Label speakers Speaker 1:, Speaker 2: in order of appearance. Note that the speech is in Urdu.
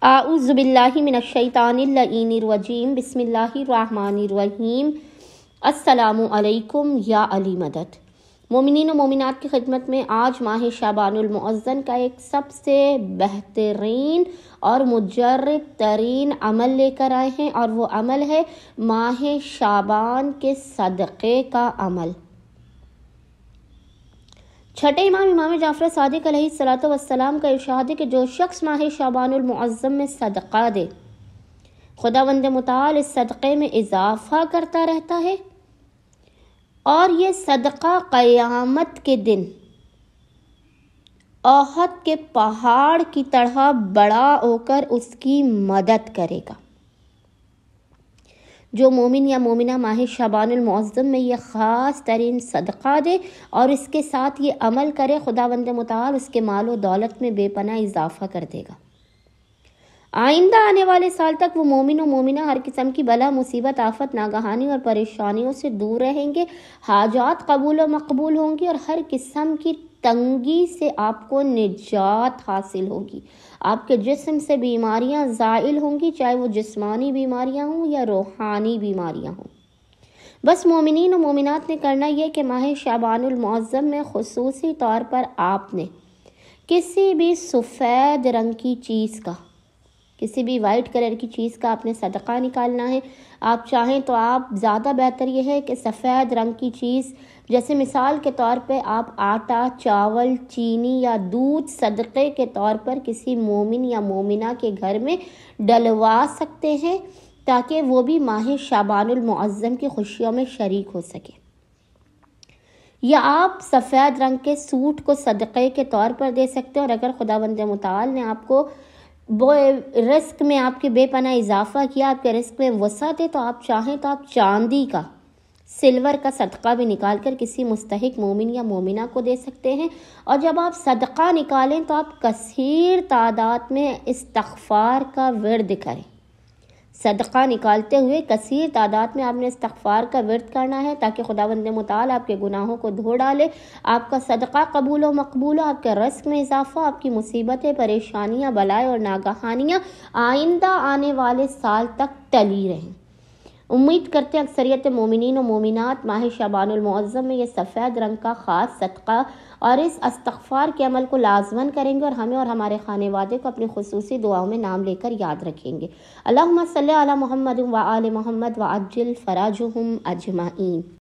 Speaker 1: اعوذ باللہ من الشیطان اللعین الرجیم، بسم اللہ الرحمن الرحیم۔ السلام علیکم یا علی مدد۔ مومنین و مومنات کی خدمت میں آج ماہ شعبان المعظم کا ایک سب سے بہترین اور مجرب ترین عمل لے کر آئے ہیں، اور وہ عمل ہے ماہ شعبان کے صدقے کا عمل۔ چھٹے امام جعفر صادق علیہ الصلوۃ والسلام کا ارشاد ہے کہ جو شخص ماہ شعبان المعظم میں صدقہ دے، خداوند متعال اس صدقے میں اضافہ کرتا رہتا ہے، اور یہ صدقہ قیامت کے دن احد کے پہاڑ کی طرح بڑا ہو کر اس کی مدد کرے گا۔ جو مومن یا مومنہ ماہ شعبان المعظم میں یہ خاص ترین صدقہ دے اور اس کے ساتھ یہ عمل کرے، خداوند متعال اس کے مال و دولت میں بے پناہ اضافہ کر دے گا۔ آئندہ آنے والے سال تک وہ مومن و مومنہ ہر قسم کی بلا، مصیبت، آفت، ناگہانی اور پریشانیوں سے دور رہیں گے، حاجات قبول و مقبول ہوں گی، اور ہر قسم کی تنگی سے آپ کو نجات حاصل ہوگی۔ آپ کے جسم سے بیماریاں زائل ہوں گی، چاہے وہ جسمانی بیماریاں ہوں یا روحانی بیماریاں ہوں۔ بس مومنین و مومنات نے کرنا یہ کہ ماہ شعبان المعظم میں خصوصی طور پر آپ نے کسی بھی سفید رنگ کی چیز کا، کسی بھی وائٹ کلر کی چیز کا آپ نے صدقہ نکالنا ہے۔ آپ چاہیں تو آپ زیادہ بہتر یہ ہے کہ سفید رنگ کی چیز، جیسے مثال کے طور پہ آپ آٹا، چاول، چینی یا دودھ صدقے کے طور پر کسی مومن یا مومنہ کے گھر میں ڈلوا سکتے ہیں، تاکہ وہ بھی ماہ شعبان المعظم کی خوشیوں میں شریک ہو سکے۔ یا آپ سفید رنگ کے سوٹ کو صدقے کے طور پر دے سکتے ہیں، اور اگر خداوند متعال نے آپ کو وہ رزق میں آپ کے بے پناہ اضافہ کیا، آپ کے رزق میں وسعت ہے، تو آپ چاہیں تو آپ چاندی کا، سلور کا صدقہ بھی نکال کر کسی مستحق مومن یا مومنہ کو دے سکتے ہیں۔ اور جب آپ صدقہ نکالیں تو آپ کثیر تعداد میں استغفار کا ورد کریں۔ صدقہ نکالتے ہوئے کثیر تعداد میں آپ نے استغفار کا ورد کرنا ہے، تاکہ خداوند متعال آپ کے گناہوں کو دھو ڈالے، آپ کا صدقہ قبول و مقبول ہو، آپ کے رزق میں اضافہ، آپ کی مصیبتیں، پریشانیاں، بلائیں اور ناگہانیاں آئندہ آنے والے سال تک ٹلی رہیں۔ امید کرتے ہیں اکثریت مومنین و مومنات ماہ شعبان المعظم میں یہ سفید رنگ کا خاص صدقہ اور اس استغفار کے عمل کو لازماً کریں گے، اور ہمیں اور ہمارے خانے وادے کو اپنی خصوصی دعاؤں میں نام لے کر یاد رکھیں گے۔ اللہم صلی علی محمد و آل محمد وعجل فرجہم اجمعین۔